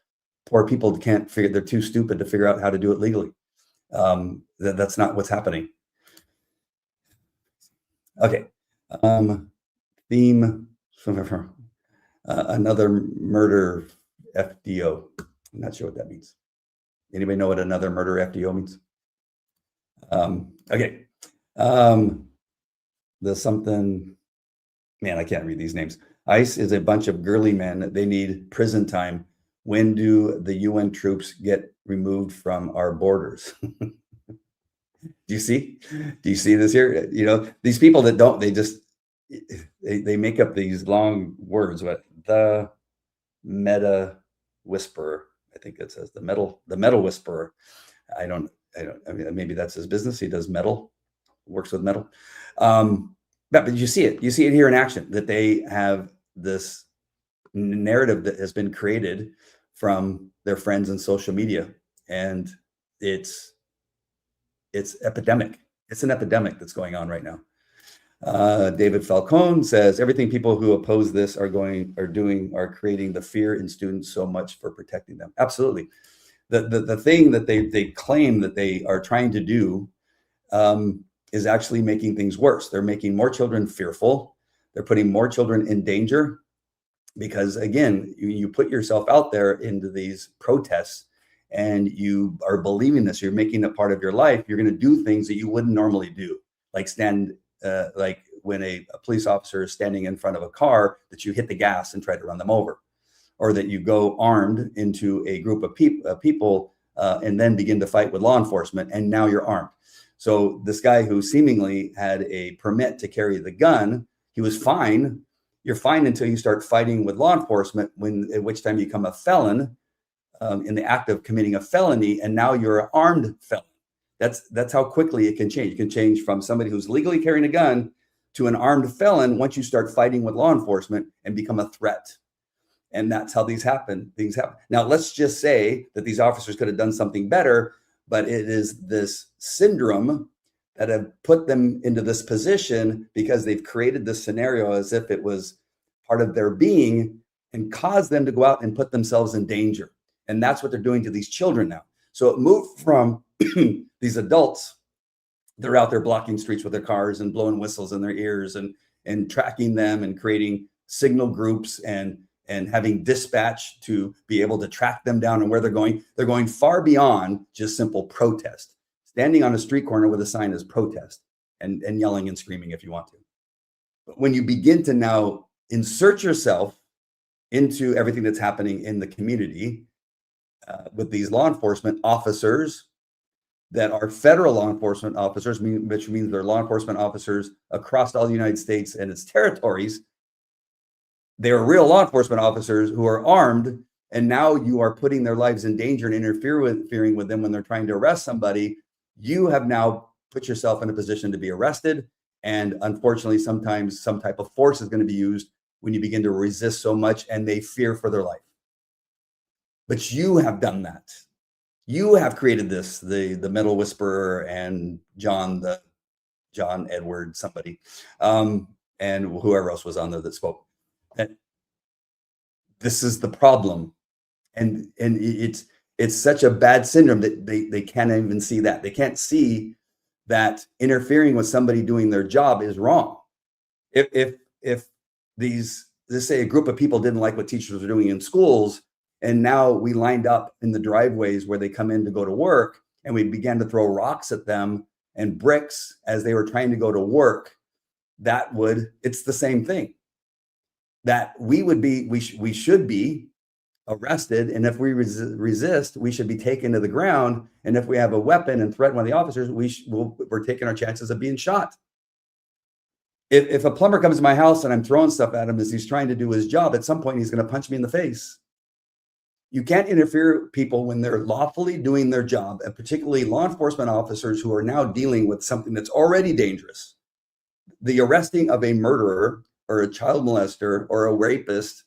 A: poor people can't figure. They're too stupid to figure out how to do it legally. That's not what's happening. Okay. Theme, another murder FDO. I'm not sure what that means. Anybody know what another murder FDO means? Okay. There's something, man, I can't read these names. ICE is a bunch of girly men. They need prison time. When do the UN troops get removed from our borders? Do you see this here? These people that don't, they make up these long words. What the meta whisperer? I think it says the metal whisperer. I mean, maybe that's his business. He does metal, works with metal. But you see it here in action, that they have this narrative that has been created from their friends in social media, and it's epidemic. It's an epidemic that's going on right now. David Falcone says, everything people who oppose this are creating the fear in students so much for protecting them. Absolutely. The thing that they claim that they are trying to do is actually making things worse. They're making more children fearful. They're putting more children in danger because, again, you put yourself out there into these protests and you are believing this, you're making it part of your life. You're going to do things that you wouldn't normally do, like like when a police officer is standing in front of a car, that you hit the gas and try to run them over, or that you go armed into a group of people and then begin to fight with law enforcement, and now you're armed. So this guy who seemingly had a permit to carry the gun, he was fine. You're fine until you start fighting with law enforcement, at which time you become a felon in the act of committing a felony, and now you're an armed felon. That's how quickly it can change. It can change from somebody who's legally carrying a gun to an armed felon once you start fighting with law enforcement and become a threat. And that's how things happen. Now, let's just say that these officers could have done something better, but it is this syndrome that have put them into this position because they've created this scenario as if it was part of their being, and cause them to go out and put themselves in danger. And that's what they're doing to these children now. So it moved from these adults, they're out there blocking streets with their cars and blowing whistles in their ears and tracking them and creating signal groups and having dispatch to be able to track them down and where they're going. They're going far beyond just simple protest. Standing on a street corner with a sign is protest and yelling and screaming if you want to. But when you begin to now insert yourself into everything that's happening in the community with these law enforcement officers that are federal law enforcement officers, which means they're law enforcement officers across all the United States and its territories. They are real law enforcement officers who are armed, and now you are putting their lives in danger and interfering with them when they're trying to arrest somebody. You have now put yourself in a position to be arrested, and unfortunately, sometimes some type of force is going to be used when you begin to resist so much and they fear for their life. But you have done that. You have created this, the metal whisperer and John Edward, somebody, and whoever else was on there that spoke. And this is the problem. And it's such a bad syndrome that they can't even see that. They can't see that interfering with somebody doing their job is wrong. If these, let's say a group of people didn't like what teachers were doing in schools, and now we lined up in the driveways where they come in to go to work, and we began to throw rocks at them and bricks as they were trying to go to work, it's the same thing. That we should be arrested, and if we resist, we should be taken to the ground. And if we have a weapon and threaten one of the officers, we're taking our chances of being shot. If a plumber comes to my house and I'm throwing stuff at him as he's trying to do his job, at some point he's going to punch me in the face. You can't interfere with people when they're lawfully doing their job, and particularly law enforcement officers who are now dealing with something that's already dangerous. The arresting of a murderer or a child molester or a rapist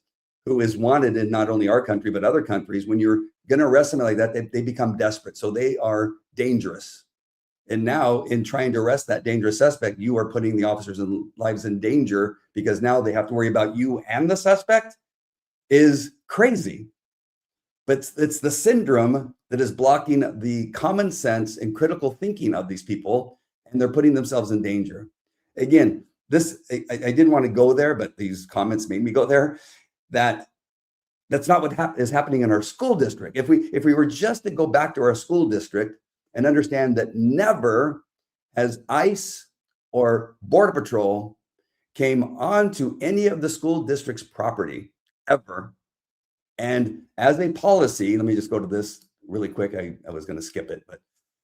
A: who is wanted in not only our country, but other countries, when you're going to arrest somebody like that, they become desperate. So they are dangerous. And now in trying to arrest that dangerous suspect, you are putting the officers' lives in danger because now they have to worry about you and the suspect is crazy. But it's the syndrome that is blocking the common sense and critical thinking of these people, and they're putting themselves in danger. Again, I didn't want to go there, but these comments made me go there. That's not what is happening in our school district. If we were just to go back to our school district and understand that never has ICE or Border Patrol came onto any of the school district's property ever. And as a policy, let me just go to this really quick. I was going to skip it, but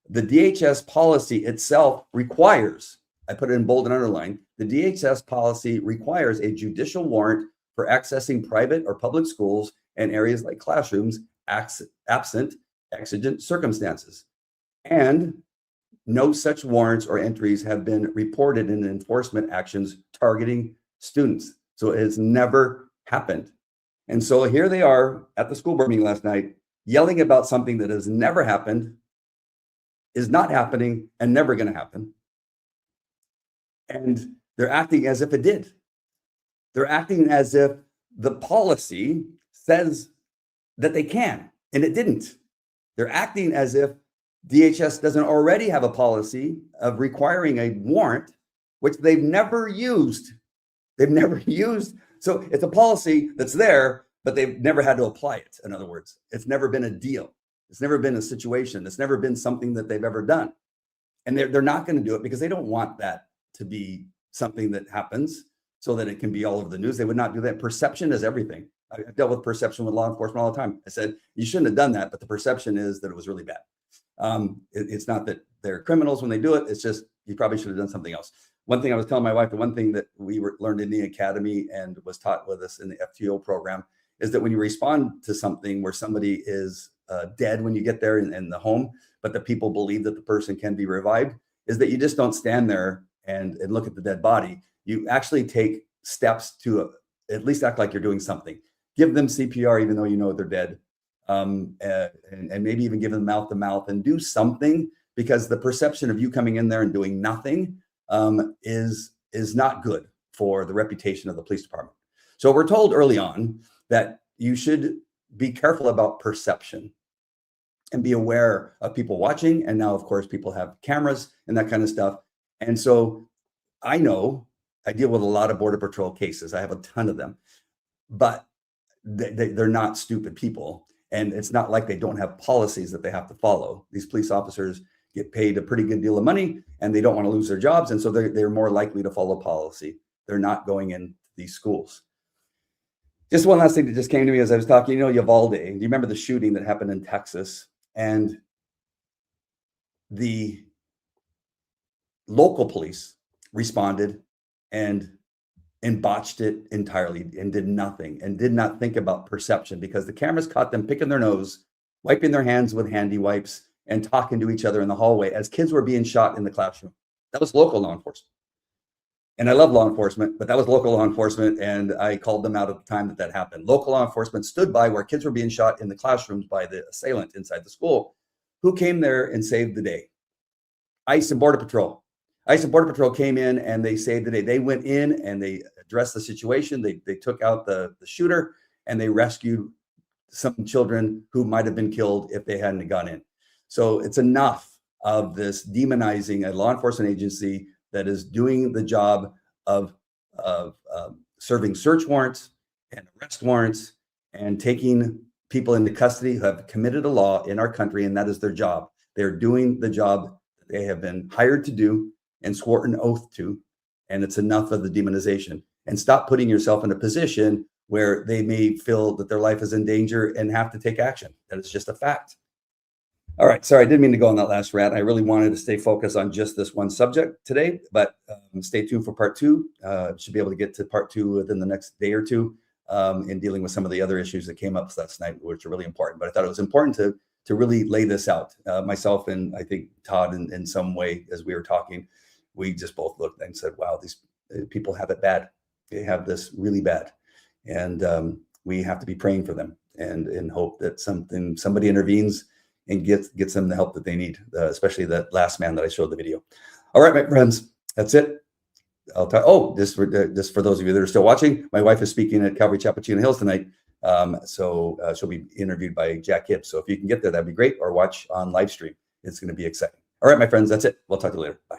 A: the DHS policy itself requires, I put it in bold and underlined, the DHS policy requires a judicial warrant for accessing private or public schools and areas like classrooms absent exigent circumstances. And no such warrants or entries have been reported in enforcement actions targeting students. So it has never happened. And so here they are at the school board meeting last night, yelling about something that has never happened, is not happening, and never going to happen. And they're acting as if it did. They're acting as if the policy says that they can, and it didn't. They're acting as if DHS doesn't already have a policy of requiring a warrant, which they've never used. They've never used. So it's a policy that's there, but they've never had to apply it. In other words, it's never been a deal. It's never been a situation. It's never been something that they've ever done. And they're not going to do it because they don't want that to be something that happens so that it can be all over the news. They would not do that. Perception is everything. I've dealt with perception with law enforcement all the time. I said, you shouldn't have done that, but the perception is that it was really bad. It's not that they're criminals when they do it. It's just, you probably should have done something else. One thing I was telling my wife, the one thing that we learned in the academy and was taught with us in the FTO program is that when you respond to something where somebody is dead when you get there in the home, but the people believe that the person can be revived, is that you just don't stand there and look at the dead body. You actually take steps to at least act like you're doing something. Give them CPR even though you know they're dead, and maybe even give them mouth to mouth and do something, because the perception of you coming in there and doing nothing is not good for the reputation of the police department. So we're told early on that you should be careful about perception and be aware of people watching. And now, of course, people have cameras and that kind of stuff. And so I know I deal with a lot of Border Patrol cases. I have a ton of them, but they're not stupid people. And it's not like they don't have policies that they have to follow. These police officers get paid a pretty good deal of money and they don't want to lose their jobs. And so they're more likely to follow policy. They're not going in these schools. Just one last thing that just came to me as I was talking, Uvalde. Do you remember the shooting that happened in Texas? And the local police responded and botched it entirely and did nothing and did not think about perception, because the cameras caught them picking their nose, wiping their hands with handy wipes, and talking to each other in the hallway as kids were being shot in the classroom. That was local law enforcement. And I love law enforcement, but that was local law enforcement, and I called them out at the time that happened. Local law enforcement stood by where kids were being shot in the classrooms by the assailant inside the school. Who came there and saved the day? ICE and Border Patrol. ICE and Border Patrol came in and they saved the day. They went in and they addressed the situation. They took out the shooter and they rescued some children who might have been killed if they hadn't gone in. So it's enough of this demonizing a law enforcement agency that is doing the job of serving search warrants and arrest warrants and taking people into custody who have committed a law in our country, and that is their job. They're doing the job that they have been hired to do and swore an oath to, and it's enough of the demonization. And stop putting yourself in a position where they may feel that their life is in danger and have to take action. That is just a fact. All right, sorry, I didn't mean to go on that last rant. I really wanted to stay focused on just this one subject today, but stay tuned for part two. Should be able to get to part two within the next day or two in dealing with some of the other issues that came up last night, which are really important. But I thought it was important to really lay this out. Myself and I think Todd in some way, as we were talking, we just both looked and said, wow, these people have it bad. They have this really bad. And we have to be praying for them and hope that somebody intervenes and gets them the help that they need, especially that last man that I showed the video. All right, my friends, that's it. I'll talk. Oh, just for those of you that are still watching, my wife is speaking at Calvary Chapel, Chino Hills tonight. So she'll be interviewed by Jack Hibbs. So if you can get there, that'd be great, or watch on live stream. It's going to be exciting. All right, my friends, that's it. We'll talk to you later. Bye.